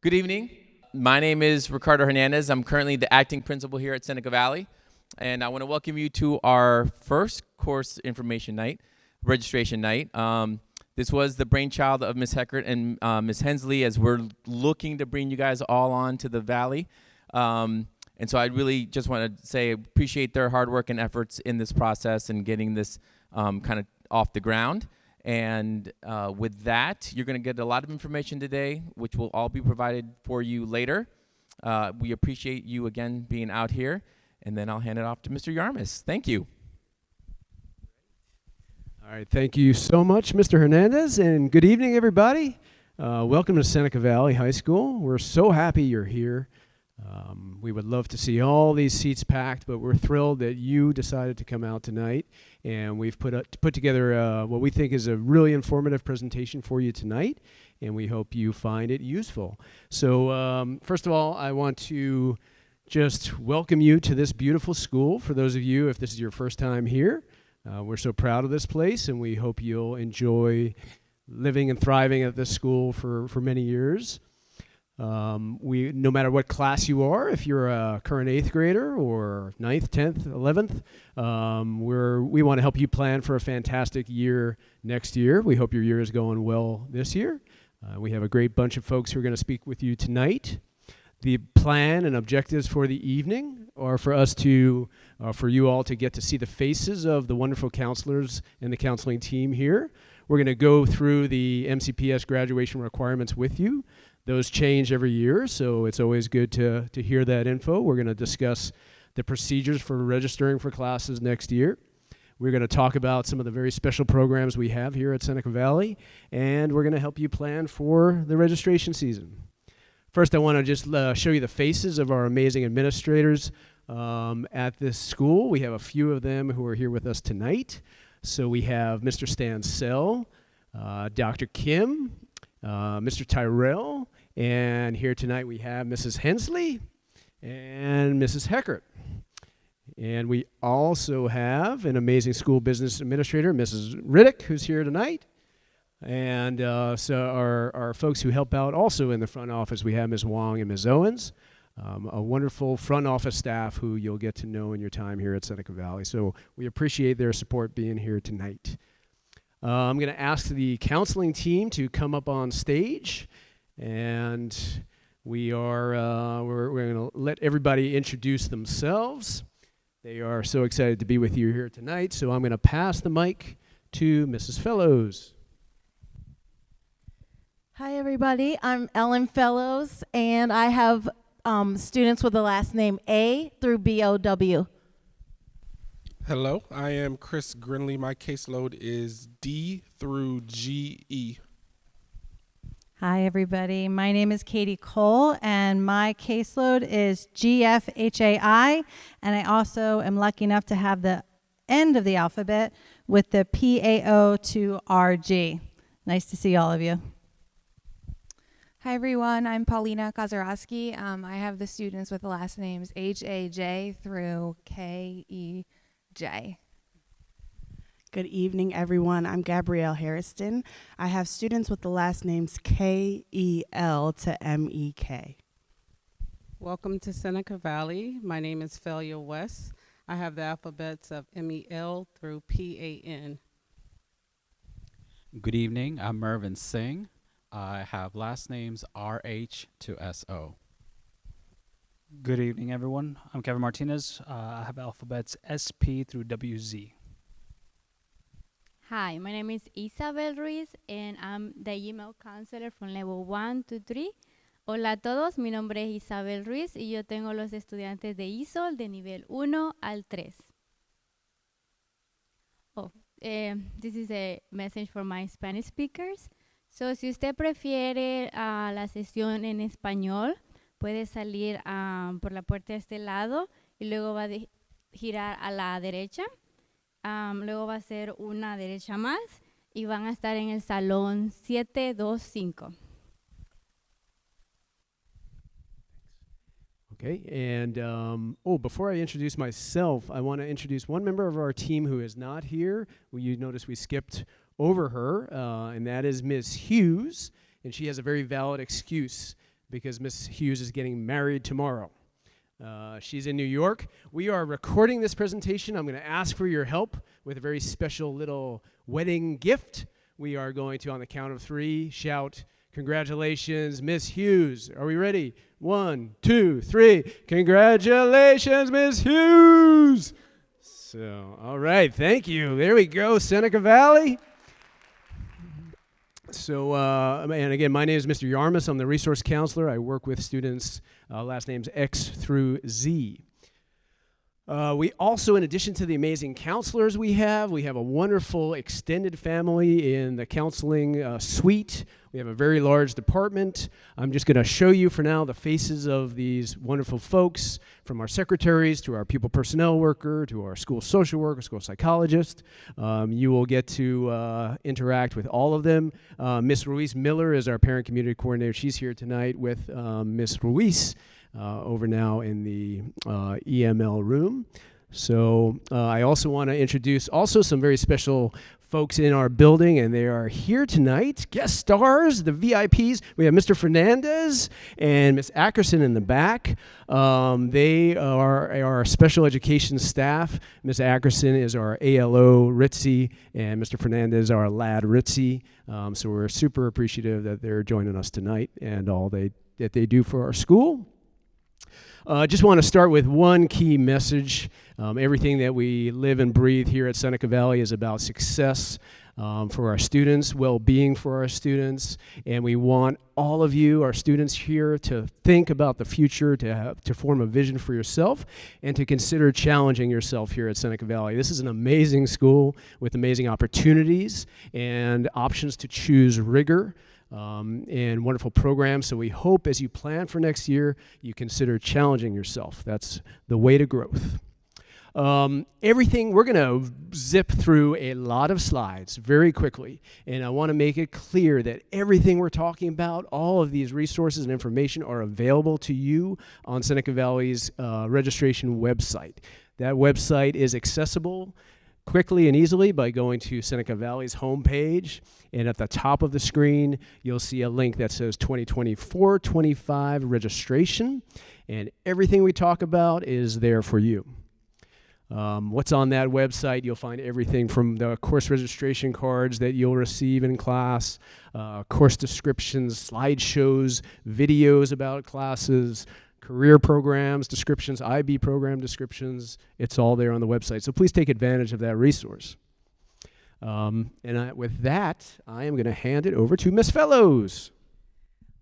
Good evening. My name is Ricardo Hernandez. I'm currently the acting principal here at Seneca Valley, and I want to welcome you to our first course information night, registration night. This was the brainchild of Ms. Heckert and Ms. Hensley as we're looking to bring you guys all on to the Valley. And so I really just want to say appreciate their hard work and efforts in this process and getting this kind of off the ground. And with that, you're going to get a lot of information today, which will all be provided for you later. We appreciate you again being out here. And then I'll hand it off to Mr. Yarmus. Thank you. All right, thank you so much, Mr. Hernandez, and good evening, everybody. Welcome to Seneca Valley High School. We're so happy you're here. We would love to see all these seats packed, but we're thrilled that you decided to come out tonight, and we've put together what we think is a really informative presentation for you tonight, and we hope you find it useful. So first of all, I want to just welcome you to this beautiful school. For those of you, if this is your first time here, we're so proud of this place, and we hope you'll enjoy living and thriving at this school for many years. No matter what class you are, if you're a current 8th grader or 9th, 10th, 11th, we want to help you plan for a fantastic year next year. We hope your year is going well this year. We have a great bunch of folks who are going to speak with you tonight. The plan and objectives for the evening are for you all to get to see the faces of the wonderful counselors and the counseling team here. We're going to go through the MCPS graduation requirements with you. Those change every year, so it's always good to hear that info. We're going to discuss the procedures for registering for classes next year. We're going to talk about some of the very special programs we have here at Seneca Valley, and we're going to help you plan for the registration season. First, I want to just show you the faces of our amazing administrators at this school. We have a few of them who are here with us tonight. So we have Mr. Stan Sell, Dr. Kim, Mr. Tyrell, and here tonight we have Mrs. Hensley and Mrs. Heckert. And we also have an amazing school business administrator, Mrs. Riddick, who's here tonight. And so our folks who help out also in the front office, we have Ms. Wong and Ms. Owens, a wonderful front office staff who you'll get to know in your time here at Seneca Valley. So we appreciate their support being here tonight. I'm going to ask the counseling team to come up on stage, and we're going to let everybody introduce themselves. They are so excited to be with you here tonight, so I'm going to pass the mic to Mrs. Fellows. Hi, everybody. I'm Ellen Fellows, and I have students with the last name A through BOW. Hello, I am Chris Grinley. My caseload is D through GE. Hi, everybody. My name is Katie Cole, and my caseload is GFHAI, and I also am lucky enough to have the end of the alphabet with the PAO to RG. Nice to see all of you. Hi, everyone. I'm Paulina Kazarowski. I have the students with the last names HAJ through KEJ. Good evening, everyone. I'm Gabrielle Harrison. I have students with the last names KEL to MEK. Welcome to Seneca Valley. My name is Felia West. I have the alphabets of MEL through PAN. Good evening. I'm Mervin Singh. I have last names RH to SO. Good evening, everyone. I'm Kevin Martinez. I have alphabets SP through WZ. Hi, my name is Isabel Ruiz, and I'm the email counselor from level 1 to 3. Hola a todos, mi nombre es Isabel Ruiz y yo tengo los estudiantes de ISOL de nivel 1 al 3. This is a message for my Spanish speakers. So, si usted prefiere la sesión en español, puede salir por la puerta de este lado y luego va a girar a la derecha. Luego va a ser una derecha más y van a estar en el salón 725. Okay, and before I introduce myself, I want to introduce one member of our team who is not here. You notice we skipped over her, and that is Ms. Hughes, and she has a very valid excuse because Miss Hughes is getting married tomorrow. She's in New York. We are recording this presentation. I'm going to ask for your help with a very special little wedding gift. We are going to, on the count of 3, shout, "Congratulations, Miss Hughes." Are we ready? 1, 2, 3. Congratulations, Miss Hughes. So, all right, thank you. There we go, Seneca Valley. So, and again, my name is Mr. Yarmus. I'm the resource counselor. I work with students, last names X through Z. We also, in addition to the amazing counselors we have a wonderful extended family in the counseling suite. We have a very large department. I'm just going to show you for now the faces of these wonderful folks, from our secretaries to our pupil personnel worker to our school social worker, school psychologist. You will get to interact with all of them. Miss Ruiz Miller is our parent community coordinator. She's here tonight with Miss Ruiz. Over now in the EML room. So I also want to introduce also some very special folks in our building, and they are here tonight. Guest stars, the VIPs. We have Mr. Fernandez and Miss Ackerson in the back. They are our special education staff. Miss Ackerson is our ALO Ritzy, and Mr. Fernandez our LAD Ritzy. So we're super appreciative that they're joining us tonight and all that they do for our school. Just want to start with one key message. Everything that we live and breathe here at Seneca Valley is about success for our students, well-being for our students, and we want all of you, our students here, to think about the future, to form a vision for yourself, and to consider challenging yourself here at Seneca Valley. This is an amazing school with amazing opportunities and options to choose rigor. And wonderful programs. So we hope as you plan for next year, you consider challenging yourself. That's the way to growth. Everything, we're going to zip through a lot of slides very quickly. And I want to make it clear that everything we're talking about, all of these resources and information are available to you on Seneca Valley's registration website. That website is accessible quickly and easily by going to Seneca Valley's homepage, and at the top of the screen you'll see a link that says 2024-25 registration, and everything we talk about is there for you. What's on that website? You'll find everything from the course registration cards that you'll receive in class, course descriptions, slideshows, videos about classes, career programs, descriptions, IB program descriptions. It's all there on the website. So please take advantage of that resource. With that, I am going to hand it over to Miss Fellows.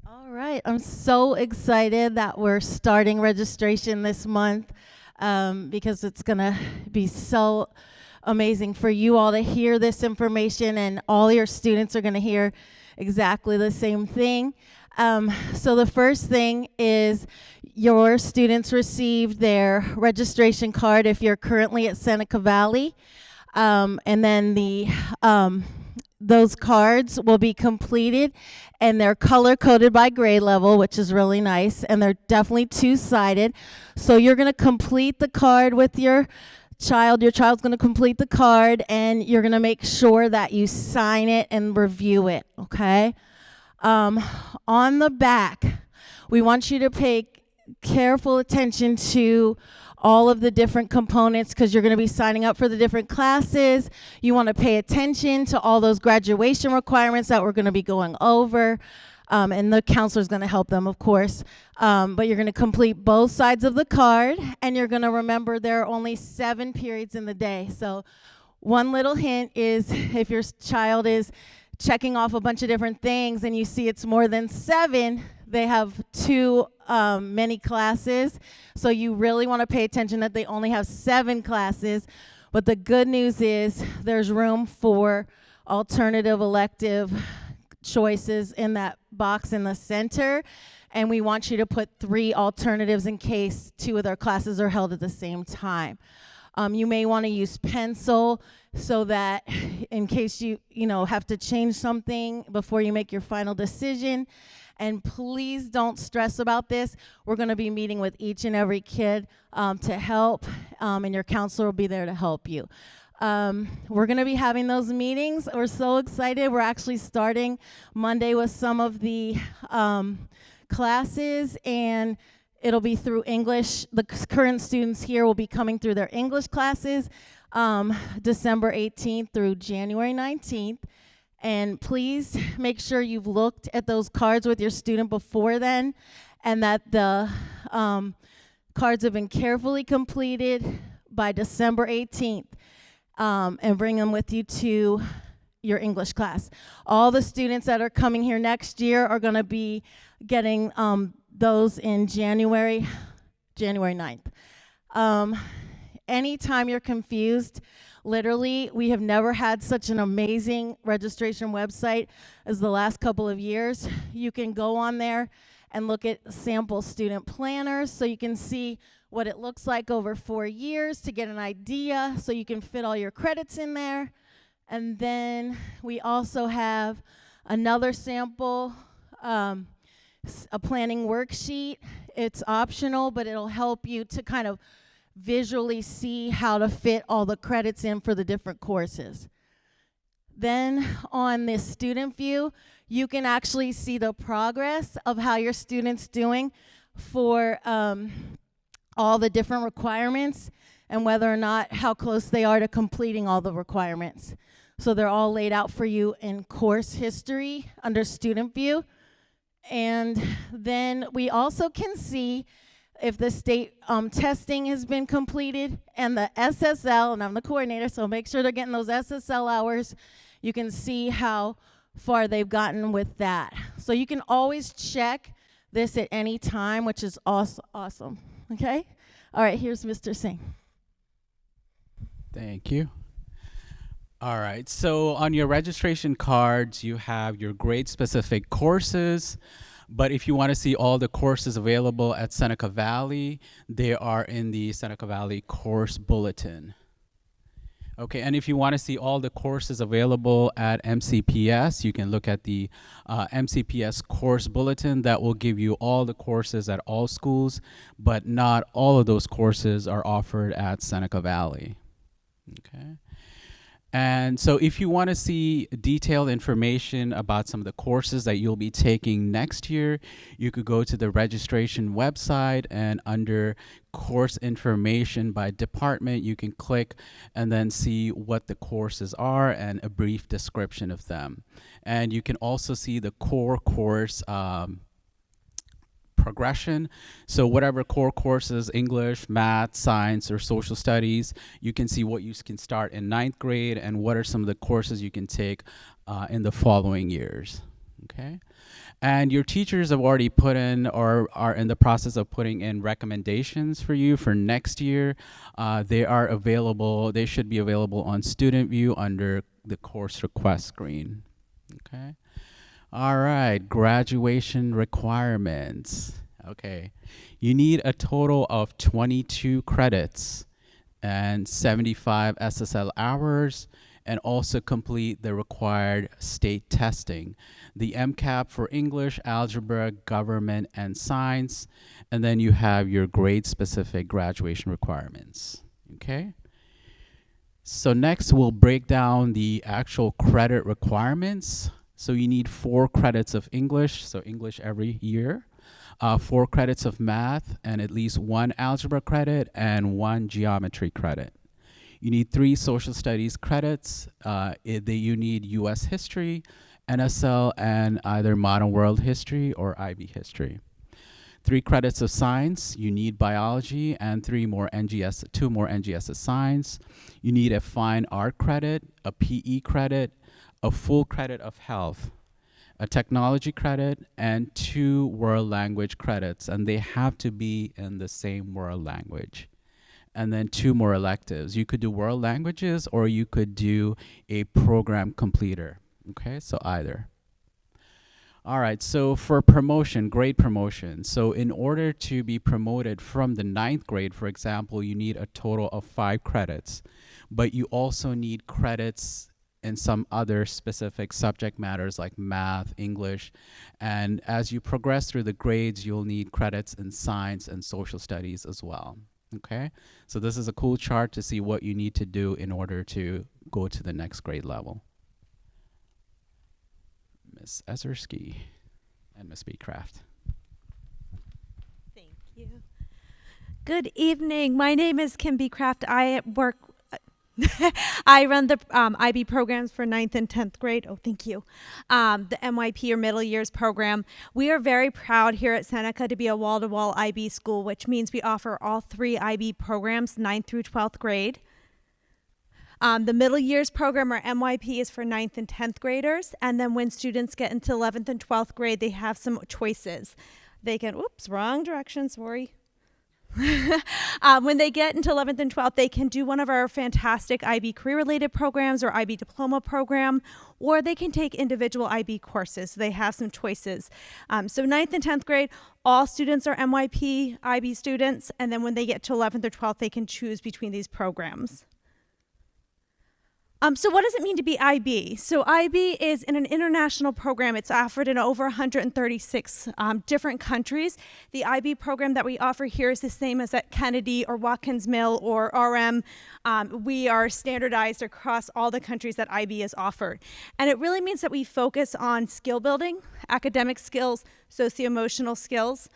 All right. I'm so excited that we're starting registration this month because it's going to be so amazing for you all to hear this information, and all your students are going to hear exactly the same thing. So the first thing is your students received their registration card if you're currently at Seneca Valley. And then those cards will be completed, and they're color-coded by grade level, which is really nice, and they're definitely two-sided. So you're going to complete the card with your child. Your child's going to complete the card, and you're going to make sure that you sign it and review it, okay? On the back, we want you to pay careful attention to all of the different components because you're going to be signing up for the different classes. You want to pay attention to all those graduation requirements that we're going to be going over, and the counselor is going to help them, of course. But you're going to complete both sides of the card, and you're going to remember there are only 7 periods in the day. So one little hint is if your child is checking off a bunch of different things and you see it's more than 7, they have too many classes. So you really want to pay attention that they only have 7 classes. But the good news is there's room for alternative elective choices in that box in the center. And we want you to put 3 alternatives in case 2 of their classes are held at the same time. You may want to use pencil so that in case you have to change something before you make your final decision. And please don't stress about this. We're going to be meeting with each and every kid to help, and your counselor will be there to help you. We're going to be having those meetings. We're so excited. We're actually starting Monday with some of the classes, and it'll be through English. The current students here will be coming through their English classes December 18th through January 19th. And please make sure you've looked at those cards with your student before then, and that the cards have been carefully completed by December 18th, and bring them with you to your English class. All the students that are coming here next year are going to be getting those in January 9th. Anytime you're confused, literally, we have never had such an amazing registration website as the last couple of years. You can go on there and look at sample student planners so you can see what it looks like over 4 years to get an idea so you can fit all your credits in there. And then we also have another sample, a planning worksheet. It's optional, but it'll help you to kind of visually see how to fit all the credits in for the different courses. Then on this student view, you can actually see the progress of how your student's doing for all the different requirements and whether or not how close they are to completing all the requirements. So they're all laid out for you in course history under student view. And then we also can see if the state testing has been completed and the SSL, and I'm the coordinator, so make sure they're getting those SSL hours. You can see how far they've gotten with that. So you can always check this at any time, which is awesome. Okay? All right, here's Mr. Singh. Thank you. All right, so on your registration cards, you have your grade-specific courses. But if you want to see all the courses available at Seneca Valley, they are in the Seneca Valley course bulletin. Okay, and if you want to see all the courses available at MCPS, you can look at the MCPS course bulletin. That will give you all the courses at all schools, but not all of those courses are offered at Seneca Valley. Okay. And so if you want to see detailed information about some of the courses that you'll be taking next year, you could go to the registration website, and under course information by department, you can click and then see what the courses are and a brief description of them. And you can also see the core course progression. So whatever core courses, English, math, science, or social studies, you can see what you can start in 9th grade and what are some of the courses you can take in the following years. Okay. And your teachers have already put in or are in the process of putting in recommendations for you for next year. They are available, they should be available on Student View under the course request screen. Okay. All right, graduation requirements. Okay, you need a total of 22 credits and 75 SSL hours, and also complete the required state testing. The MCAP for English, algebra, government, and science, and then you have your grade-specific graduation requirements. Okay? So next, we'll break down the actual credit requirements. So you need 4 credits of English, so English every year, 4 credits of math, and at least 1 algebra credit and 1 geometry credit. You need 3 social studies credits. You need US history, NSL, and either modern world history or IB history. 3 credits of science. You need biology and 2 more NGS of science. You need a fine art credit, a PE credit, a full credit of health, a technology credit, and 2 world language credits, and they have to be in the same world language. And then 2 more electives. You could do world languages or you could do a program completer. Okay, so either. All right, so for promotion, grade promotion. So in order to be promoted from the 9th grade, for example, you need a total of 5 credits, but you also need credits in some other specific subject matters like math, English, and as you progress through the grades, you'll need credits in science and social studies as well. Okay, so this is a cool chart to see what you need to do in order to go to the next grade level. Ms. Ezersky and Ms. Beecraft. you. Good evening. My name is Kim B. Kraft. I work. I run the IB programs for 9th and 10th grade. Oh, thank you. The MYP or Middle Years program. We are very proud here at Seneca to be a wall-to-wall IB school, which means we offer all 3 IB programs, 9th through 12th grade. The Middle Years program, or MYP, is for 9th and 10th graders. And then when students get into 11th and 12th grade, they have some choices. They can, oops, wrong direction, sorry. When they get into 11th and 12th, they can do one of our fantastic IB career-related programs or IB diploma program, or they can take individual IB courses. They have some choices. So 9th and 10th grade, all students are MYP IB students, and then when they get to 11th or 12th, they can choose between these programs. So what does it mean to be IB? So IB is in an international program. It's offered in over 136 different countries. The IB program that we offer here is the same as at Kennedy or Watkins Mill or RM. We are standardized across all the countries that IB is offered. And it really means that we focus on skill building, academic skills, socio-emotional skills,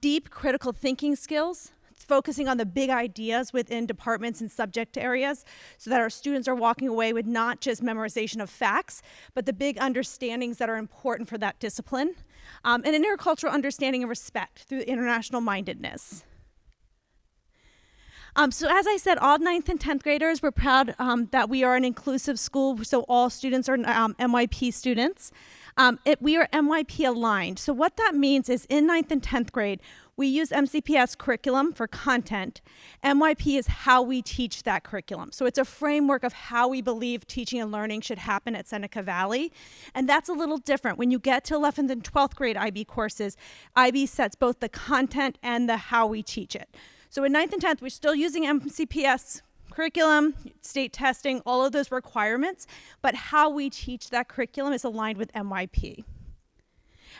deep critical thinking skills, focusing on the big ideas within departments and subject areas so that our students are walking away with not just memorization of facts, but the big understandings that are important for that discipline, and an intercultural understanding and respect through international mindedness. So as I said, all 9th and 10th graders, we're proud that we are an inclusive school, so all students are MYP students. We are MYP aligned. So what that means is in 9th and 10th grade, we use MCPS curriculum for content. MYP is how we teach that curriculum. So it's a framework of how we believe teaching and learning should happen at Seneca Valley. And that's a little different. When you get to 11th and 12th grade IB courses, IB sets both the content and the how we teach it. So in 9th and 10th, we're still using MCPS curriculum, state testing, all of those requirements, but how we teach that curriculum is aligned with MYP.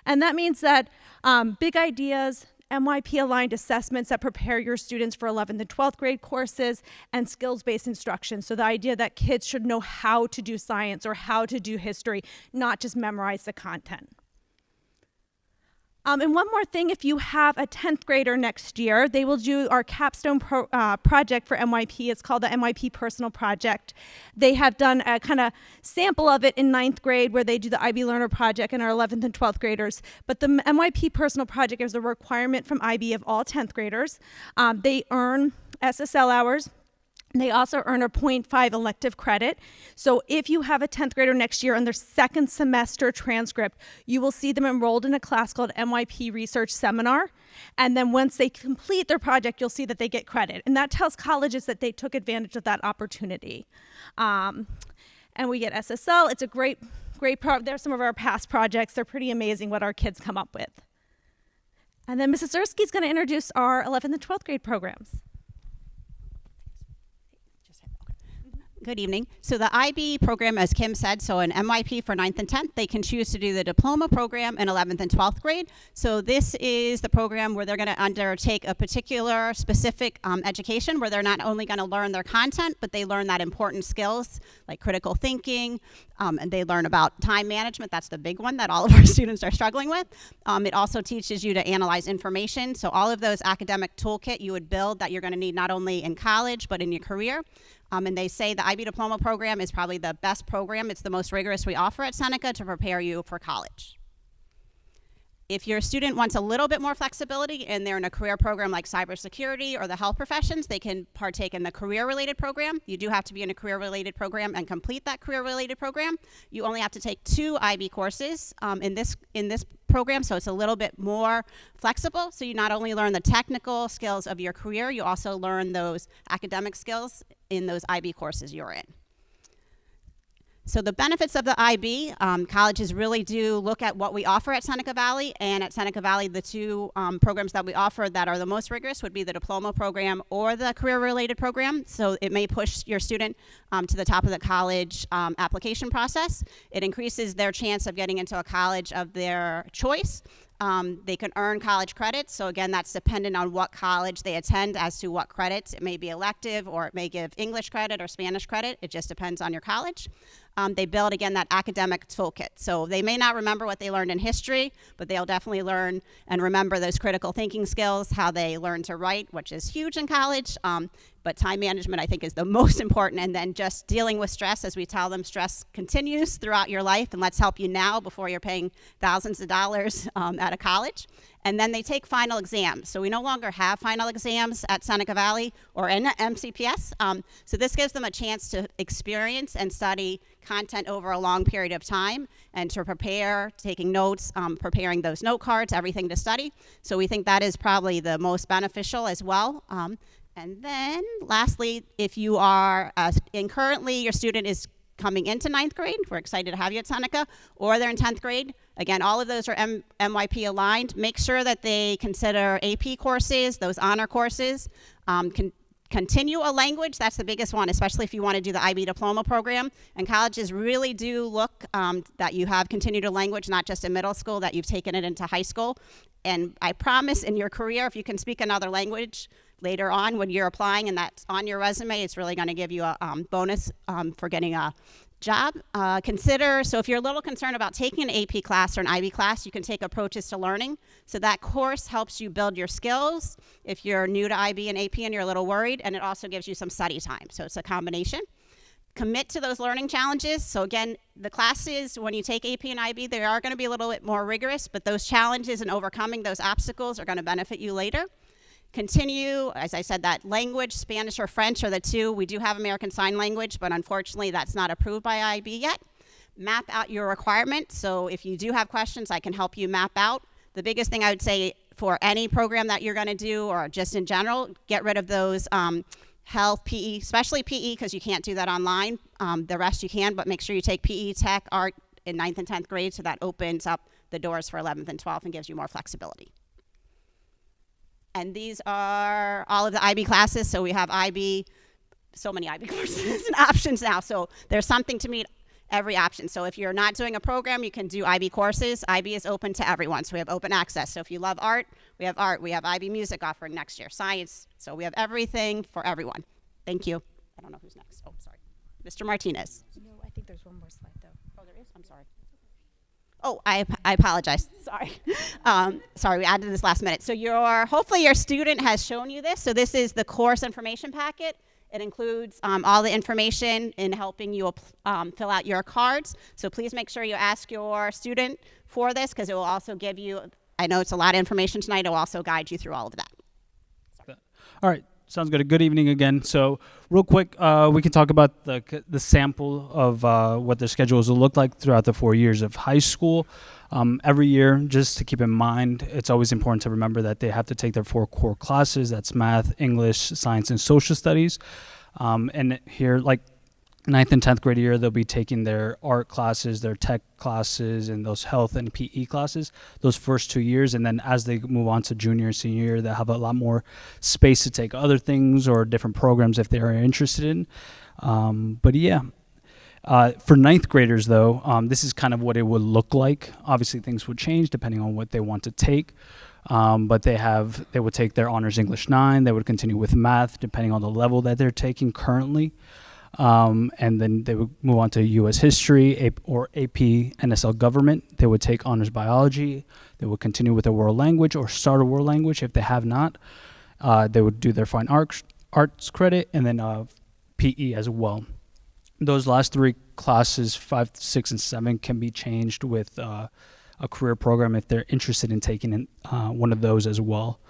And that means that big ideas, MYP-aligned assessments that prepare your students for 11th and 12th grade courses, and skills-based instruction. So the idea that kids should know how to do science or how to do history, not just memorize the content. And one more thing, if you have a 10th grader next year, they will do our capstone project for MYP. It's called the MYP Personal Project. They have done a kind of sample of it in 9th grade where they do the IB Learner Project in our 11th and 12th graders. But the MYP Personal Project is a requirement from IB of all 10th graders. They earn SSL hours. They also earn a 0.5 elective credit. So if you have a 10th grader next year on their second semester transcript, you will see them enrolled in a class called MYP Research Seminar. And then once they complete their project, you'll see that they get credit. And that tells colleges that they took advantage of that opportunity. And we get SSL. It's a great there's some of our past projects. They're pretty amazing what our kids come up with. And then Mrs. Ersky is going to introduce our 11th and 12th grade programs. Good evening. So the IB program, as Kim said, so an MYP for 9th and 10th, they can choose to do the diploma program in 11th and 12th grade. So this is the program where they're going to undertake a particular specific education where they're not only going to learn their content, but they learn that important skills like critical thinking, and they learn about time management. That's the big one that all of our students are struggling with. It also teaches you to analyze information. So all of those academic toolkit you would build that you're going to need not only in college, but in your career. And they say the IB Diploma program is probably the best program. It's the most rigorous we offer at Seneca to prepare you for college. If your student wants a little bit more flexibility and they're in a career program like cybersecurity or the health professions, they can partake in the career-related program. You do have to be in a career-related program and complete that career-related program. You only have to take 2 IB courses in this program, so it's a little bit more flexible. So you not only learn the technical skills of your career, you also learn those academic skills in those IB courses you're in. So the benefits of the IB, colleges really do look at what we offer at Seneca Valley, and at Seneca Valley, the 2 programs that we offer that are the most rigorous would be the diploma program or the career-related program. So it may push your student to the top of the college application process. It increases their chance of getting into a college of their choice. They can earn college credits. So again, that's dependent on what college they attend as to what credits. It may be elective, or it may give English credit or Spanish credit. It just depends on your college. They build, again, that academic toolkit. So they may not remember what they learned in history, but they'll definitely learn and remember those critical thinking skills, how they learn to write, which is huge in college. But time management, I think, is the most important. And then just dealing with stress, as we tell them, stress continues throughout your life, and let's help you now before you're paying thousands of dollars at a college. And then they take final exams. So we no longer have final exams at Seneca Valley or in MCPS. So this gives them a chance to experience and study content over a long period of time, and to prepare, taking notes, preparing those note cards, everything to study. So we think that is probably the most beneficial as well. And then lastly, if you are, and currently your student is coming into 9th grade, we're excited to have you at Seneca, or they're in 10th grade. Again, all of those are MYP aligned. Make sure that they consider AP courses, those honor courses. Continue a language, that's the biggest one, especially if you want to do the IB diploma program. And colleges really do look that you have continued a language, not just in middle school, that you've taken it into high school. And I promise in your career, if you can speak another language later on when you're applying and that's on your resume, it's really going to give you a bonus for getting a job. Consider, so if you're a little concerned about taking an AP class or an IB class, you can take Approaches to Learning. So that course helps you build your skills if you're new to IB and AP and you're a little worried, and it also gives you some study time. So it's a combination. Commit to those learning challenges. So again, the classes, when you take AP and IB, they are going to be a little bit more rigorous, but those challenges and overcoming those obstacles are going to benefit you later. Continue, as I said, that language, Spanish or French are the two. We do have American Sign Language, but unfortunately that's not approved by IB yet. Map out your requirements. So if you do have questions, I can help you map out. The biggest thing I would say for any program that you're going to do, or just in general, get rid of those health, PE, especially PE, because you can't do that online. The rest you can, but make sure you take PE, tech, art in 9th and 10th grade, so that opens up the doors for 11th and 12th and gives you more flexibility. And these are all of the IB classes. So we have IB, so many IB courses and options now. So there's something to meet every option. So if you're not doing a program, you can do IB courses. IB is open to everyone. So we have open access. So if you love art, we have art. We have IB music offering next year, science. So we have everything for everyone. Thank you. I don't know who's next. Oh, sorry. Mr. Martinez. No, I think there's one more slide though. Oh, there is? I'm sorry. Oh, I apologize. Sorry. Sorry, we added this last minute. So hopefully your student has shown you this. So this is the course information packet. It includes all the information in helping you fill out your cards. So please make sure you ask your student for this, because it will also give you, I know it's a lot of information tonight, it will also guide you through all of that. Sorry. All right. Sounds good. Good evening again. So real quick, we can talk about the sample of what their schedules will look like throughout the 4 years of high school. Every year, just to keep in mind, it's always important to remember that they have to take their 4 core classes. That's math, English, science, and social studies. And here, like 9th and 10th grade year, they'll be taking their art classes, their tech classes, and those health and PE classes those first 2 years. And then as they move on to junior and senior year, they'll have a lot more space to take other things or different programs if they are interested in. But yeah, for 9th graders though, this is kind of what it would look like. Obviously things would change depending on what they want to take. But they would take their honors English 9. They would continue with math depending on the level that they're taking currently. And then they would move on to U.S. history or AP NSL government. They would take honors biology. They would continue with a world language or start a world language if they have not. They would do their fine arts credit, and then PE as well. Those last 3 classes, 5, 6, and 7, can be changed with a career program if they're interested in taking one of those as well.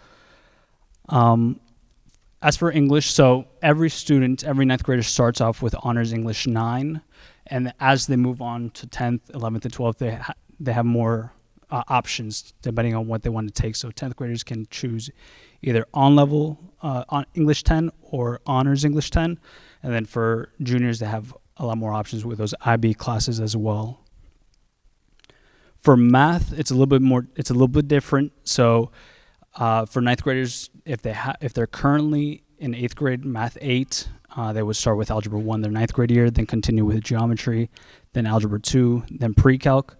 As for English, so every 9th grader starts off with honors English 9, and as they move on to 10th, 11th, and 12th, they have more options depending on what they want to take. So 10th graders can choose either on-level on English 10 or honors English 10, and then for juniors, they have a lot more options with those IB classes as well. For math, it's a little bit different. So for 9th graders, if they're currently in 8th grade math 8, they would start with algebra 1 their 9th grade year, then continue with geometry, then algebra 2, then pre-calc.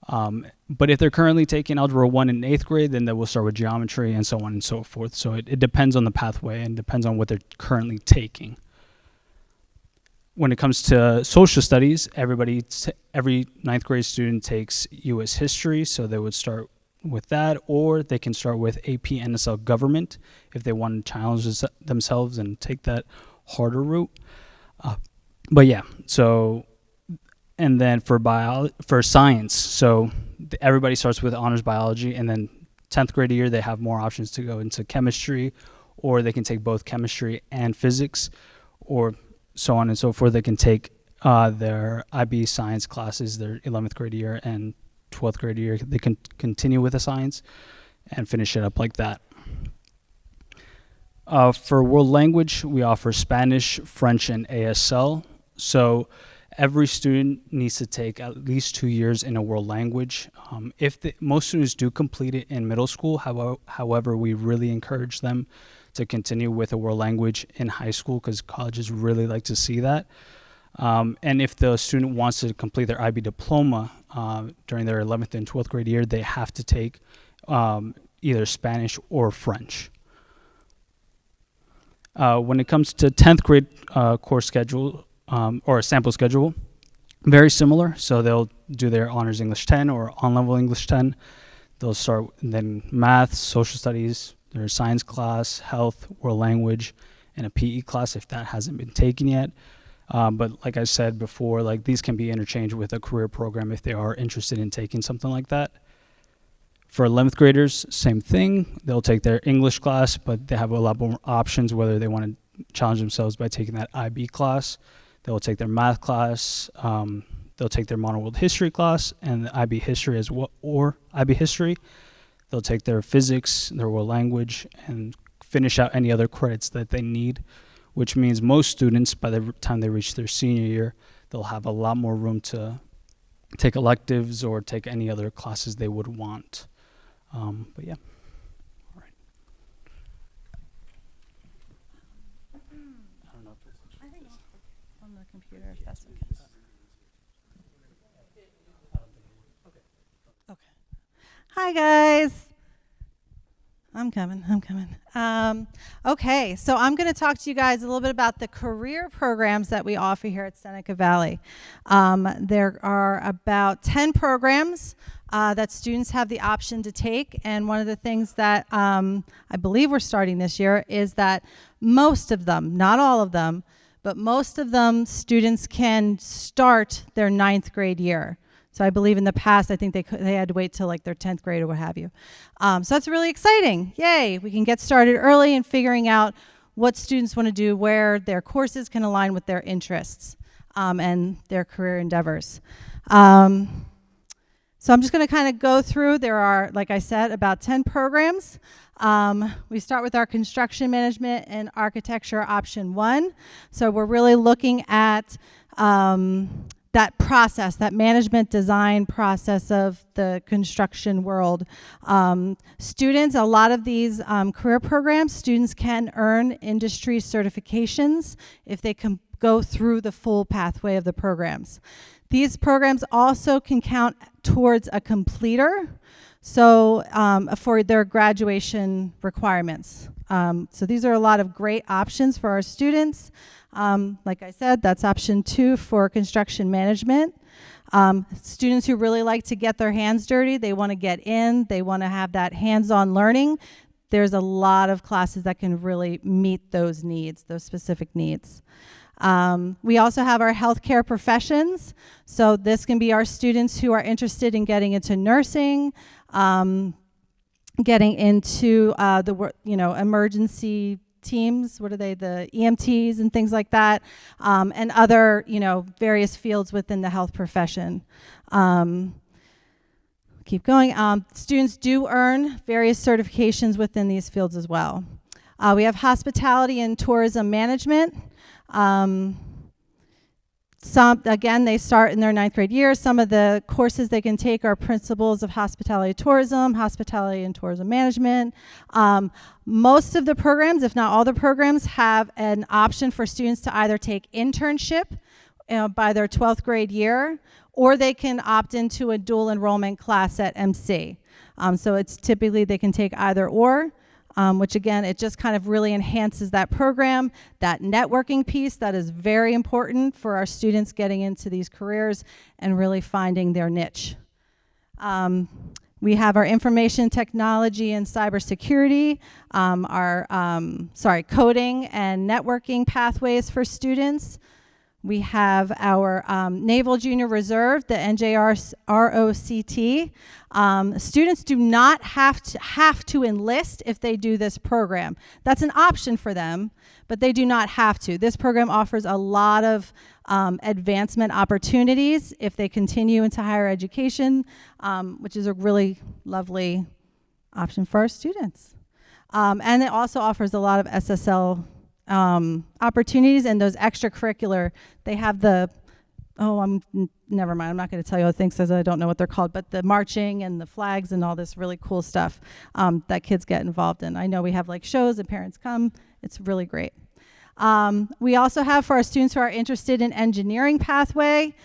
But if they're currently taking Algebra 1 in 8th grade, then they will start with geometry and so on and so forth. So it depends on the pathway and depends on what they're currently taking. When it comes to social studies, every 9th grade student takes U.S. history, so they would start with that, or they can start with AP NSL government if they want to challenge themselves and take that harder route. But yeah, so, and then for science, so everybody starts with honors biology, and then 10th grade year they have more options to go into chemistry, or they can take both chemistry and physics, or so on and so forth. They can take their IB science classes, their 11th grade year and 12th grade year. They can continue with the science and finish it up like that. For world language, we offer Spanish, French, and ASL. So every student needs to take at least 2 years in a world language. Most students do complete it in middle school. However, we really encourage them to continue with a world language in high school because colleges really like to see that. And if the student wants to complete their IB diploma during their 11th and 12th grade year, they have to take either Spanish or French. When it comes to 10th grade course schedule or a sample schedule, very similar. So they'll do their honors English 10 or on-level English 10. They'll start then math, social studies, their science class, health, world language, and a PE class if that hasn't been taken yet. But like I said before, like these can be interchanged with a career program if they are interested in taking something like that. For 11th graders, same thing. They'll take their English class, but they have a lot more options whether they want to challenge themselves by taking that IB class. They'll take their math class. They'll take their modern world history class and the IB history as well, or IB history. They'll take their physics, their world language, and finish out any other credits that they need, which means most students, by the time they reach their senior year, they'll have a lot more room to take electives or take any other classes they would want. But yeah. All right. I don't know if it's on the computer, if that's okay. Okay. Hi, guys. I'm coming. Okay, so I'm going to talk to you guys a little bit about the career programs that we offer here at Seneca Valley. There are about 10 programs that students have the option to take, and one of the things that I believe we're starting this year is that most of them, not all of them, but most of them, students can start their 9th grade year. So I believe in the past, I think they had to wait till like their 10th grade or what have you. So that's really exciting. Yay, we can get started early in figuring out what students want to do, where their courses can align with their interests and their career endeavors. So I'm just going to kind of go through. There are, like I said, about 10 programs. We start with our construction management and architecture option 1. So we're really looking at that process, that management design process of the construction world. Students, a lot of these career programs, students can earn industry certifications if they can go through the full pathway of the programs. These programs also can count towards a completer, so for their graduation requirements. So these are a lot of great options for our students. Like I said, that's option 2 for construction management. Students who really like to get their hands dirty, they want to get in, they want to have that hands-on learning. There's a lot of classes that can really meet those needs, those specific needs. We also have our healthcare professions. So this can be our students who are interested in getting into nursing, getting into emergency teams, what are they, the EMTs and things like that, and other, various fields within the health profession. Keep going. Students do earn various certifications within these fields as well. We have hospitality and tourism management. Some, again, they start in their 9th grade year. Some of the courses they can take are principles of hospitality tourism, hospitality and tourism management. Most of the programs, if not all the programs, have an option for students to either take internship by their 12th grade year, or they can opt into a dual enrollment class at MC. So it's typically they can take either or, which again, it just kind of really enhances that program, that networking piece that is very important for our students getting into these careers and really finding their niche. We have our information technology and cybersecurity, coding and networking pathways for students. We have our Naval Junior Reserve, the NJROCT. Students do not have to enlist if they do this program. That's an option for them, but they do not have to. This program offers a lot of advancement opportunities if they continue into higher education, which is a really lovely option for our students. And it also offers a lot of SSL opportunities and those extracurricular. They have the, never mind, I'm not going to tell you all the things because I don't know what they're called, but the marching and the flags and all this really cool stuff that kids get involved in. I know we have like shows and parents come. It's really great. We also have for our students who are interested in engineering pathway,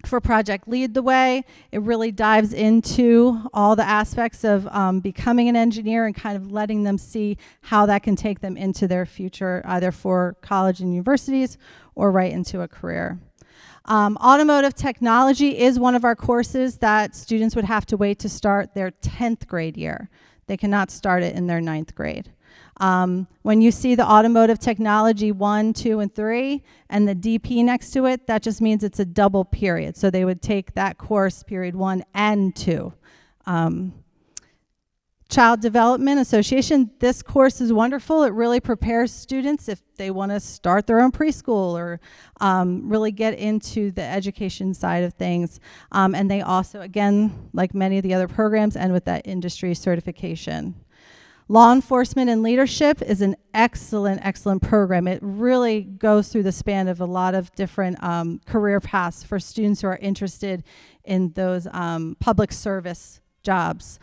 for Project Lead the Way, it really dives into all the aspects of becoming an engineer and kind of letting them see how that can take them into their future, either for college and universities or right into a career. Automotive technology is one of our courses that students would have to wait to start their 10th grade year. They cannot start it in their 9th grade. When you see the automotive technology 1, 2, and 3 and the DP next to it, that just means it's a double period. So they would take that course period 1 and 2. Child Development Association, this course is wonderful. It really prepares students if they want to start their own preschool or really get into the education side of things. And they also, again, like many of the other programs, end with that industry certification. Law Enforcement and Leadership is an excellent, excellent program. It really goes through the span of a lot of different career paths for students who are interested in those public service jobs,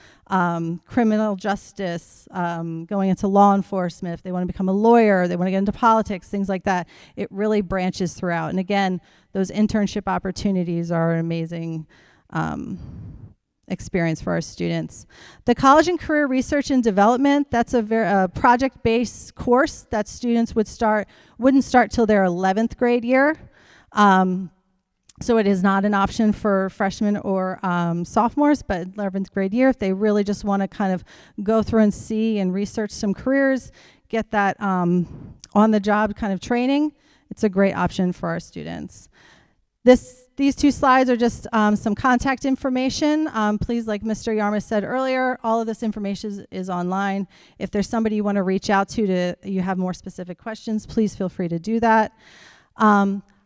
criminal justice, going into law enforcement, if they want to become a lawyer, they want to get into politics, things like that. It really branches throughout. And again, those internship opportunities are an amazing experience for our students. The College and Career Research and Development, that's a project-based course that students wouldn't start till their 11th grade year. So it is not an option for freshmen or sophomores, but 11th grade year, if they really just want to kind of go through and see and research some careers, get that on-the-job kind of training, it's a great option for our students. These two slides are just some contact information. Please, like Mr. Yarmus said earlier, all of this information is online. If there's somebody you want to reach out to you have more specific questions, please feel free to do that.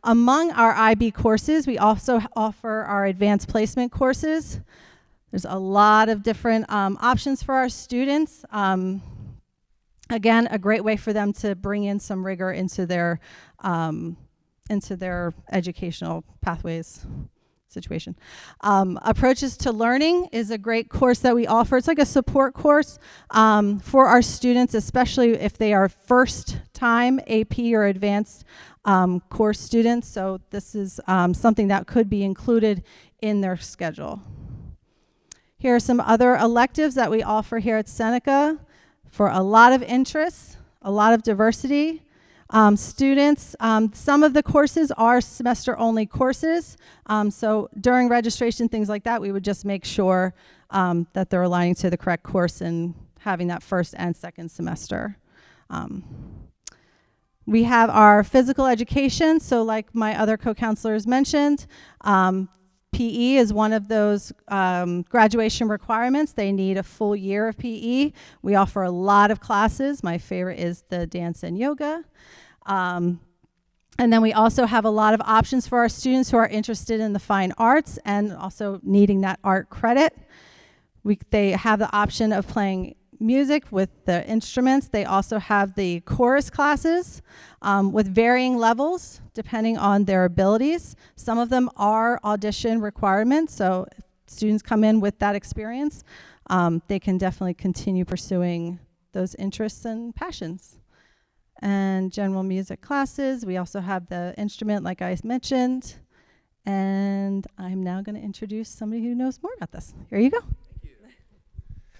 Among our IB courses, we also offer our advanced placement courses. There's a lot of different options for our students. Again, a great way for them to bring in some rigor into their educational pathways situation. Approaches to Learning is a great course that we offer. It's like a support course for our students, especially if they are first-time AP or advanced course students. So this is something that could be included in their schedule. Here are some other electives that we offer here at Seneca for a lot of interests, a lot of diversity. Students, some of the courses are semester-only courses, so during registration, things like that, we would just make sure that they're aligning to the correct course and having that first and second semester. We have our physical education, so like my other co-counselors mentioned, PE is one of those graduation requirements. They need a full year of PE. We offer a lot of classes. My favorite is the dance and yoga. And then we also have a lot of options for our students who are interested in the fine arts and also needing that art credit. They have the option of playing music with the instruments. They also have the chorus classes with varying levels depending on their abilities. Some of them are audition requirements, so if students come in with that experience, they can definitely continue pursuing those interests and passions. And general music classes, we also have the instrument like I mentioned. And I'm now going to introduce somebody who knows more about this. Here you go.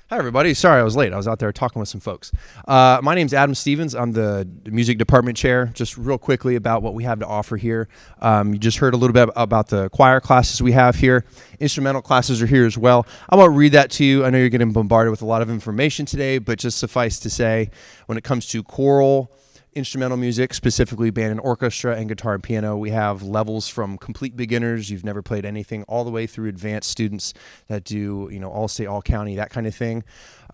Hi, everybody. Sorry I was late. I was out there talking with some folks. My name's Adam Stevens. I'm the music department chair. Just real quickly about what we have to offer here. You just heard a little bit about the choir classes we have here. Instrumental classes are here as well. I won't read that to you. I know you're getting bombarded with a lot of information today, but just suffice to say, when it comes to choral, instrumental music, specifically band and orchestra and guitar and piano, we have levels from complete beginners, you've never played anything, all the way through advanced students that do, all state, all county, that kind of thing.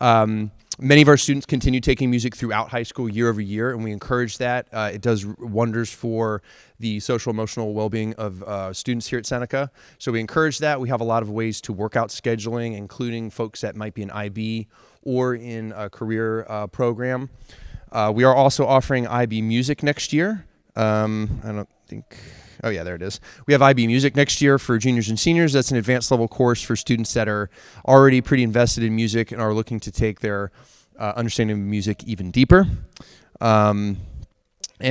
Many of our students continue taking music throughout high school year over year, and we encourage that. It does wonders for the social emotional well-being of students here at Seneca. So we encourage that. We have a lot of ways to work out scheduling, including folks that might be in IB or in a career program. We are also offering IB Music next year. I don't think, oh yeah, there it is. We have IB Music next year for juniors and seniors. That's an advanced level course for students that are already pretty invested in music and are looking to take their understanding of music even deeper. And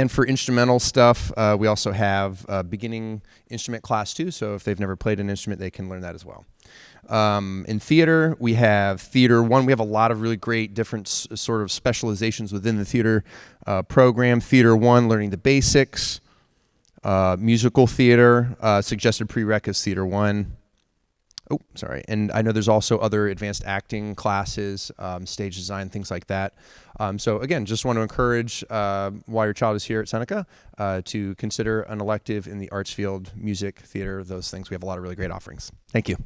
for instrumental stuff, we also have beginning instrument class too. So if they've never played an instrument, they can learn that as well. In theater, we have Theater 1. We have a lot of really great different sort of specializations within the theater program. Theater 1, learning the basics. Musical theater, suggested prereq is Theater 1. Oh, sorry. And I know there's also other advanced acting classes, stage design, things like that. So again, just want to encourage, while your child is here at Seneca, to consider an elective in the arts field, music, theater, those things. We have a lot of really great offerings. Thank you.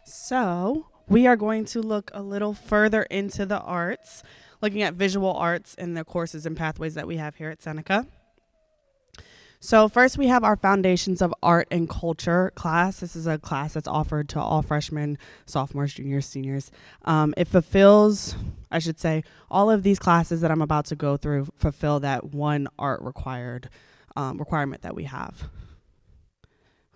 So we are going to look a little further into the arts, looking at visual arts and the courses and pathways that we have here at Seneca. So first we have our Foundations of Art and Culture class. This is a class that's offered to all freshmen, sophomores, juniors, seniors. It fulfills, I should say, all of these classes that I'm about to go through fulfill that one art requirement that we have.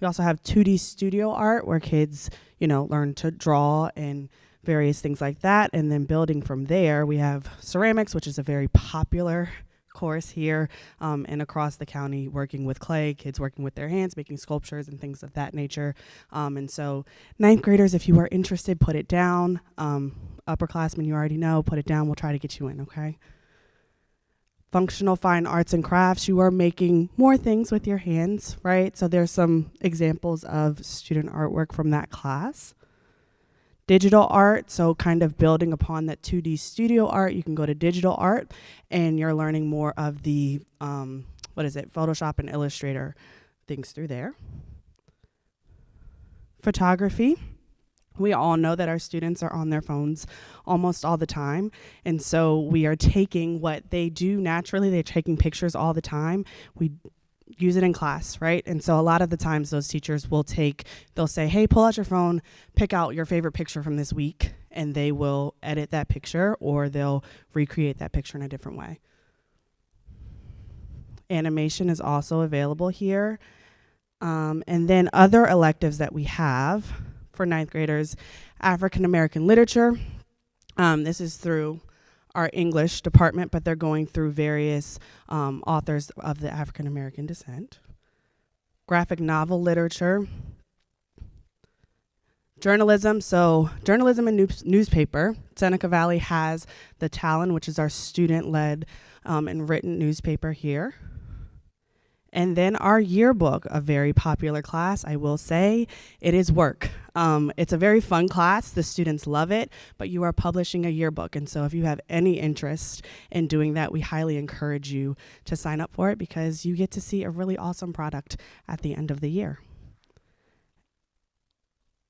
We also have 2D studio art where kids, learn to draw and various things like that. And then building from there, we have ceramics, which is a very popular course here and across the county, working with clay, kids working with their hands, making sculptures and things of that nature. And so 9th graders, if you are interested, put it down. Upperclassmen, you already know, put it down. We'll try to get you in, okay? Functional fine arts and crafts, you are making more things with your hands, right? So there's some examples of student artwork from that class. Digital art, so kind of building upon that 2D studio art, you can go to digital art and you're learning more of the, Photoshop and Illustrator things through there. Photography. We all know that our students are on their phones almost all the time. And so we are taking what they do naturally. They're taking pictures all the time. We use it in class, right? And so a lot of the times those teachers they'll say, hey, pull out your phone, pick out your favorite picture from this week, and they will edit that picture or they'll recreate that picture in a different way. Animation is also available here. And then other electives that we have for 9th graders, African American literature. This is through our English department, but they're going through various authors of the African American descent. Graphic novel literature. Journalism, so journalism and newspaper. Seneca Valley has the Talon, which is our student-led and written newspaper here. And then our yearbook, a very popular class, I will say, it is work. It's a very fun class, the students love it, but you are publishing a yearbook. And so if you have any interest in doing that, we highly encourage you to sign up for it because you get to see a really awesome product at the end of the year.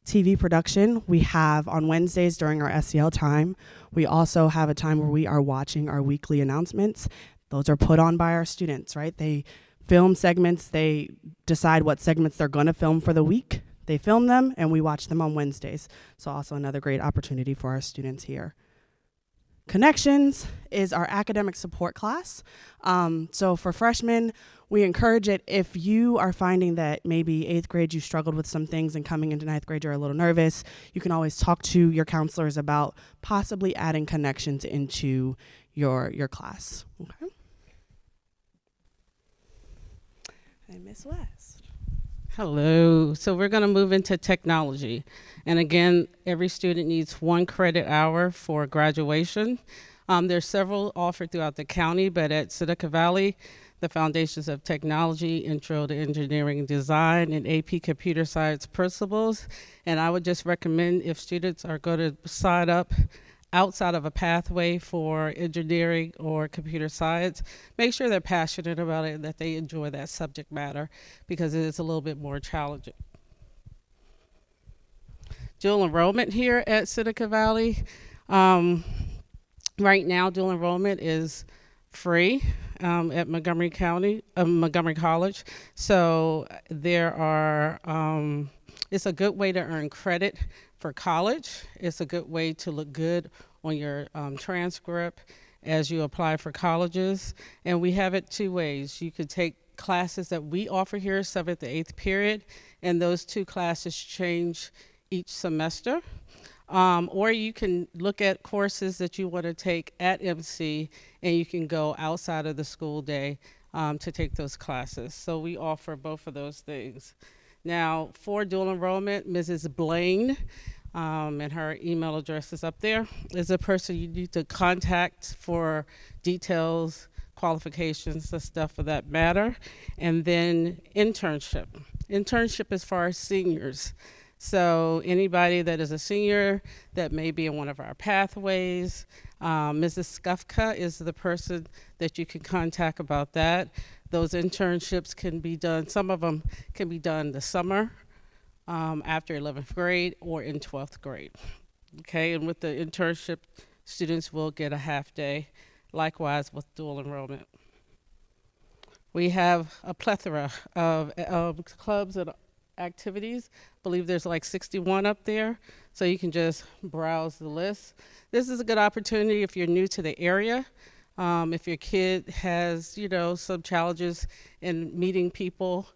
TV production, we have on Wednesdays during our SEL time. We also have a time where we are watching our weekly announcements. Those are put on by our students, right? They film segments, they decide what segments they're gonna film for the week. They film them and we watch them on Wednesdays. So also another great opportunity for our students here. Connections is our academic support class. So for freshmen, we encourage it if you are finding that maybe 8th grade you struggled with some things and coming into 9th grade you're a little nervous, you can always talk to your counselors about possibly adding connections into your class, okay? And Miss West. Hello. So we're going to move into technology. And again, every student needs 1 credit hour for graduation. There's several offered throughout the county, but at Seneca Valley, the Foundations of Technology, Intro to Engineering and Design, and AP Computer Science Principles. And I would just recommend if students are going to sign up outside of a pathway for engineering or computer science, make sure they're passionate about it and that they enjoy that subject matter, because it is a little bit more challenging. Dual enrollment here at Seneca Valley. Right now, dual enrollment is free at Montgomery College. So there are, it's a good way to earn credit for college. It's a good way to look good on your transcript as you apply for colleges. And we have it 2 ways. You could take classes that we offer here, 7th to 8th period, and those 2 classes change each semester. Or you can look at courses that you want to take at MC, and you can go outside of the school day to take those classes. So we offer both of those things. Now, for dual enrollment, Mrs. Blaine, and her email address is up there, is a person you need to contact for details, qualifications, the stuff of that matter. And then internship. Internship is for our seniors. So anybody that is a senior that may be in one of our pathways, Mrs. Skufka is the person that you can contact about that. Those internships can be done, some of them can be done the summer after 11th grade or in 12th grade. Okay, and with the internship, students will get a half day, likewise with dual enrollment. We have a plethora of clubs and activities. I believe there's like 61 up there, so you can just browse the list. This is a good opportunity if you're new to the area. If your kid has, some challenges in meeting people,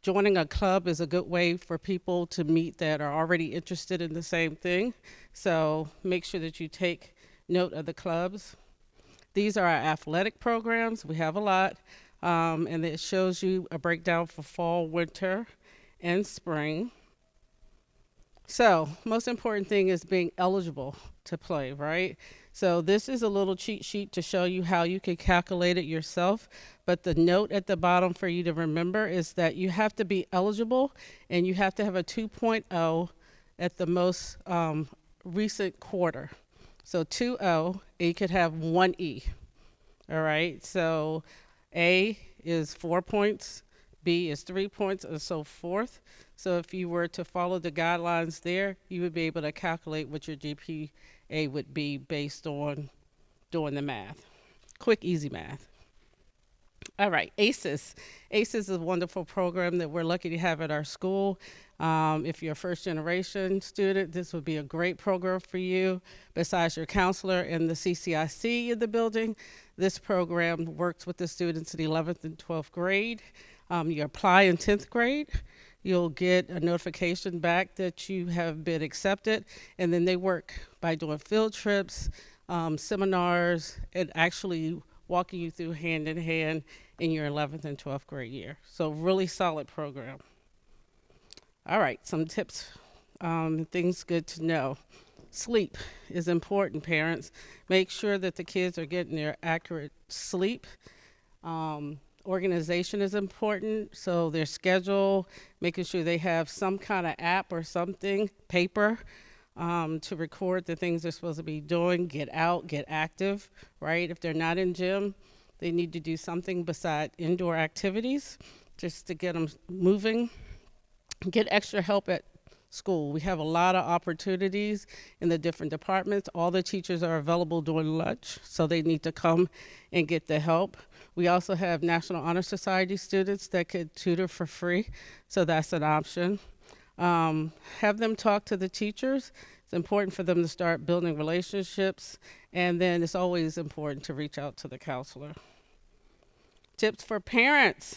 joining a club is a good way for people to meet that are already interested in the same thing. So make sure that you take note of the clubs. These are our athletic programs. We have a lot. And it shows you a breakdown for fall, winter, and spring. So most important thing is being eligible to play, right? So this is a little cheat sheet to show you how you can calculate it yourself. But the note at the bottom for you to remember is that you have to be eligible and you have to have a 2.0 at the most recent quarter. So 2.0, and you could have 1 E. All right, so A is 4 points, B is 3 points, and so forth. So if you were to follow the guidelines there, you would be able to calculate what your GPA would be based on doing the math. Quick, easy math. All right, ACES. ACES is a wonderful program that we're lucky to have at our school. If you're a first generation student, this would be a great program for you. Besides your counselor and the CCIC in the building, this program works with the students in 11th and 12th grade. You apply in 10th grade. You'll get a notification back that you have been accepted, and then they work by doing field trips, seminars, and actually walking you through hand in hand in your 11th and 12th grade year. So really solid program. All right, some tips, things good to know. Sleep is important, parents. Make sure that the kids are getting their accurate sleep. Organization is important, so their schedule, making sure they have some kind of app or something, paper, to record the things they're supposed to be doing. Get out, get active, right? If they're not in gym, they need to do something beside indoor activities just to get them moving. Get extra help at school. We have a lot of opportunities in the different departments. All the teachers are available during lunch, so they need to come and get the help. We also have National Honor Society students that could tutor for free, so that's an option. Have them talk to the teachers. It's important for them to start building relationships, and then it's always important to reach out to the counselor. Tips for parents.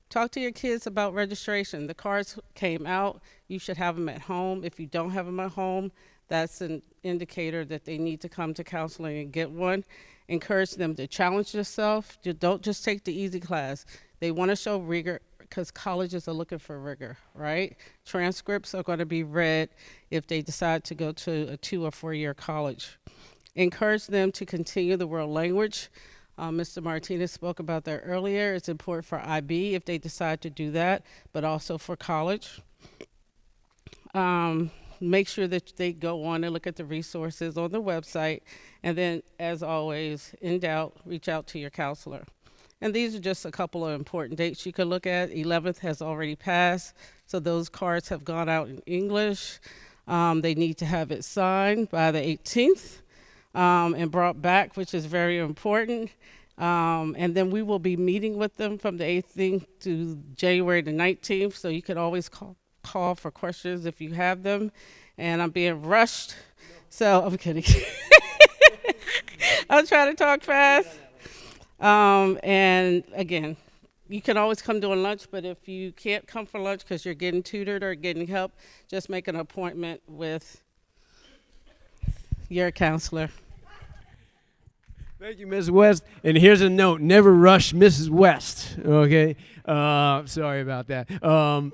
Talk to your kids about registration. The cards came out. You should have them at home. If you don't have them at home, that's an indicator that they need to come to counseling and get one. Encourage them to challenge yourself. Don't just take the easy class. They want to show rigor because colleges are looking for rigor, right? Transcripts are going to be read if they decide to go to a 2 or 4 year college. Encourage them to continue the world language. Mr. Martinez spoke about that earlier. It's important for IB if they decide to do that, but also for college. Make sure that they go on and look at the resources on the website. And then, as always, in doubt, reach out to your counselor. And these are just a couple of important dates you could look at. 11th has already passed, so those cards have gone out in English. They need to have it signed by the 18th and brought back, which is very important. And then we will be meeting with them from the 18th to January the 19th, so you can always call for questions if you have them. And I'm being rushed, so I'm kidding. I'll try to talk fast. And again, you can always come during lunch, but if you can't come for lunch because you're getting tutored or getting help, just make an appointment with your counselor. Thank you, Ms. West. And here's a note: never rush Mrs. West. Okay, sorry about that.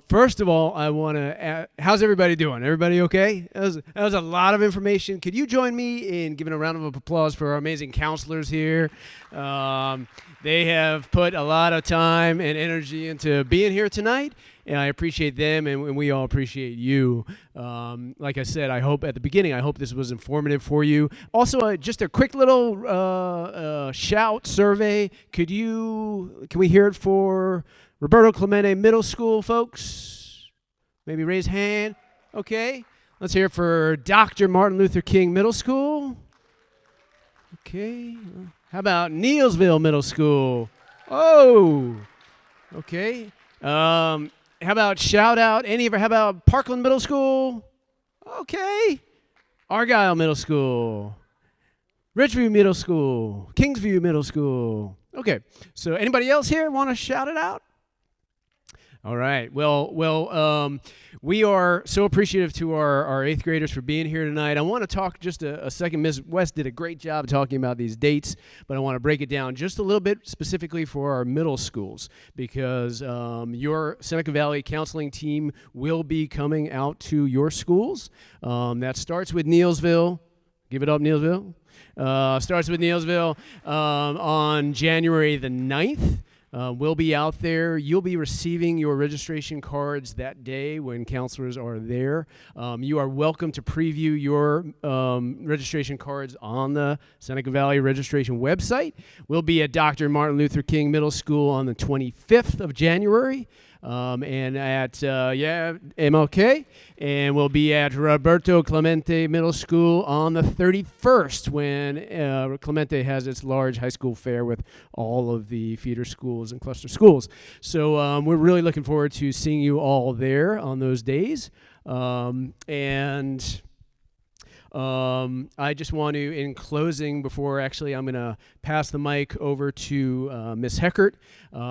First of all, I want to. How's everybody doing? Everybody okay? That was a lot of information. Could you join me in giving a round of applause for our amazing counselors here? They have put a lot of time and energy into being here tonight, and I appreciate them, and we all appreciate you. Like I said, I hope at the beginning, I hope this was informative for you. Also, just a quick little shout survey. Can we hear it for Roberto Clemente Middle School folks? Maybe raise hand. Okay. Let's hear it for Dr. Martin Luther King Middle School. Okay. How about Neilsville Middle School? Oh. Okay. How about shout out how about Parkland Middle School? Okay. Argyle Middle School. Ridgeview Middle School. Kingsview Middle School. Okay. So anybody else here want to shout it out? All right. Well, we are so appreciative to our 8th graders for being here tonight. I want to talk just a second. Ms. West did a great job talking about these dates, but I want to break it down just a little bit specifically for our middle schools because your Seneca Valley counseling team will be coming out to your schools. That starts with Neilsville. Give it up, Neilsville. Starts with Neilsville on January the 9th. We'll be out there. You'll be receiving your registration cards that day when counselors are there. You are welcome to preview your registration cards on the Seneca Valley registration website. We'll be at Dr. Martin Luther King Middle School on the 25th of January. And at MLK, and we'll be at Roberto Clemente Middle School on the 31st when Clemente has its large high school fair with all of the feeder schools and cluster schools. So we're really looking forward to seeing you all there on those days. I just want to, in closing, before actually I'm going to pass the mic over to Ms. Heckert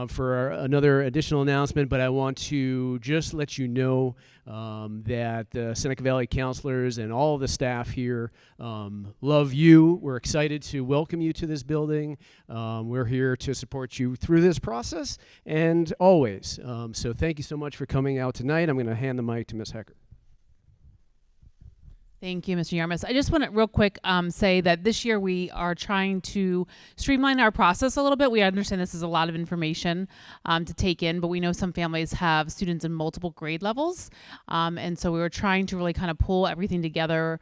for another additional announcement, but I want to just let you know that the Seneca Valley counselors and all of the staff here love you. We're excited to welcome you to this building. We're here to support you through this process and always. So thank you so much for coming out tonight. I'm going to hand the mic to Ms. Heckert. Thank you, Mr. Yarmus. I just want to real quick say that this year we are trying to streamline our process a little bit. We understand this is a lot of information to take in, but we know some families have students in multiple grade levels. And so we were trying to really kind of pull everything together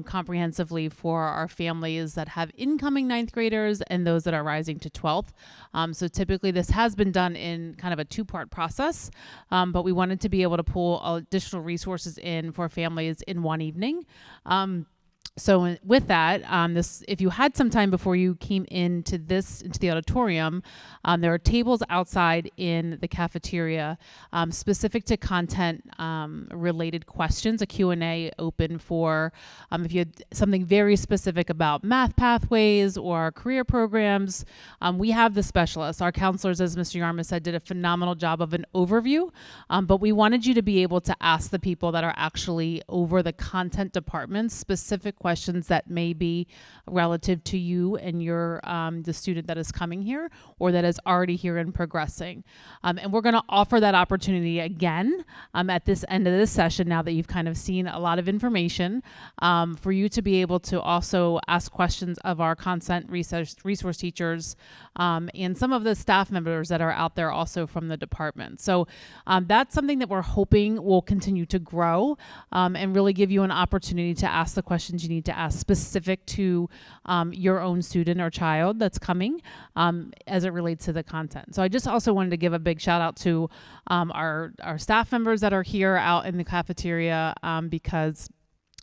comprehensively for our families that have incoming 9th graders and those that are rising to 12th. So typically this has been done in kind of a 2-part process, but we wanted to be able to pull additional resources in for families in one evening. So with that, if you had some time before you came into the auditorium, there are tables outside in the cafeteria specific to content related questions, a Q&A open for if you had something very specific about math pathways or career programs. We have the specialists. Our counselors, as Mr. Yarmus said, did a phenomenal job of an overview, but we wanted you to be able to ask the people that are actually over the content departments specific questions that may be relative to you and your the student that is coming here or that is already here and progressing. And we're going to offer that opportunity again at this end of this session, now that you've kind of seen a lot of information, for you to be able to also ask questions of our content resource teachers and some of the staff members that are out there also from the department. So that's something that we're hoping will continue to grow and really give you an opportunity to ask the questions you need to ask specific to your own student or child that's coming as it relates to the content. So I just also wanted to give a big shout out to our staff members that are here out in the cafeteria because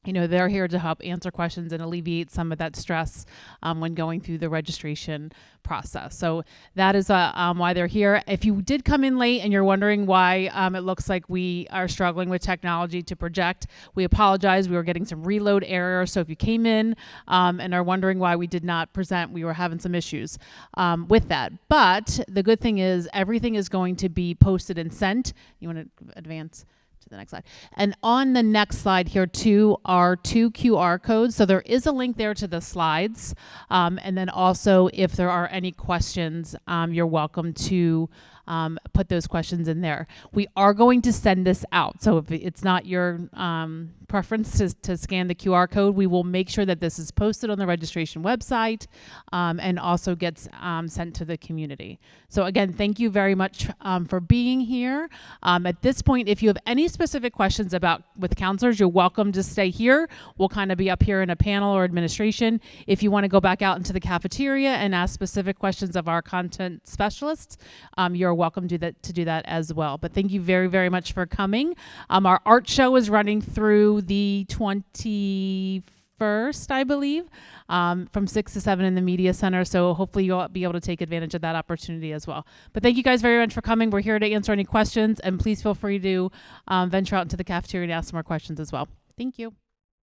they're here to help answer questions and alleviate some of that stress when going through the registration process. So that is why they're here. If you did come in late and you're wondering why it looks like we are struggling with technology to project, we apologize. We were getting some reload errors. So if you came in and are wondering why we did not present, we were having some issues with that. But the good thing is everything is going to be posted and sent. You want to advance to the next slide. And on the next slide here too are 2 QR codes. So there is a link there to the slides. And then also if there are any questions, you're welcome to put those questions in there. We are going to send this out. So if it's not your preference to scan the QR code, we will make sure that this is posted on the registration website and also gets sent to the community. So again, thank you very much for being here. At this point, if you have any specific questions with counselors, you're welcome to stay here. We'll kind of be up here in a panel or administration. If you want to go back out into the cafeteria and ask specific questions of our content specialists, you're welcome to do that as well. But thank you very, very much for coming. Our art show is running through the 21st, I believe, from 6 to 7 in the Media Center. So hopefully you'll be able to take advantage of that opportunity as well. But thank you guys very much for coming. We're here to answer any questions, and please feel free to venture out into the cafeteria and ask some more questions as well. Thank you.